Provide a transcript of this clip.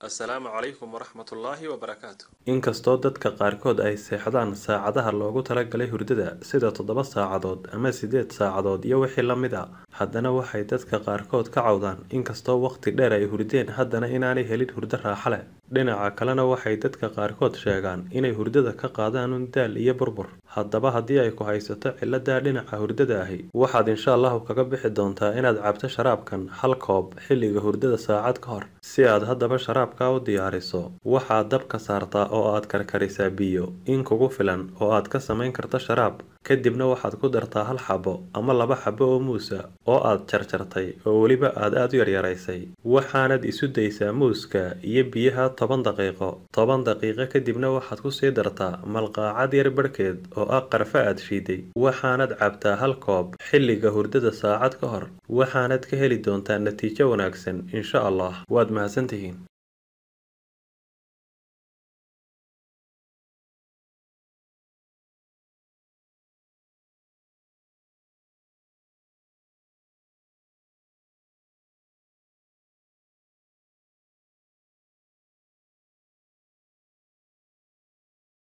السلام عليكم ورحمة الله وبركاته. Inkastoo dadka qaarkood ay seexdaan saacadaha loogu talagalay hurdada sida 7 saacadood ama 8 saacadood iyo wixii la mid ah, haddana waxay dadka qaarkood ka cawdaan inkastoo waqti dheer ay hurdeen haddana inaanay helin hurdo raaxo leh. Dhinaca kalena waxay dadka qaarkood sheegaan inay hurdada ka qaadaan daal iyo burbur. Haddaba haddii ay ku haysato cilada dhinaca hurdada ahi, waxaad insha Allah kaga bixi doontaa inaad cabto sharaabkan hal koob xilliga hurdada saacad ka hor. Si aad haddaba sharaabka u diyaariso, waxaad dabka saartaa oo aad karkarisaa biyo in kugu filan oo aad ka samayn karto sharaab. Kadibna waxaad ku dartaa hal xabo ama 2 xabo oo muusa oo aad jarjartay oo waliba aad u yaryaraysay. Waxaanad isu daysaa muuska iyo biyaha 10 daqiiqo. 10 daqiiqo kadibna waxaad ku sii dartaa malqacad yar barkeed oo ah qarfa aad shiiday. Waxaanad cabtaa hal koob xilliga hurdada saacad ka hor. Waxaanad ka heli doontaa natiijo wanaagsan insha Allah. Waad mahadsantihiin.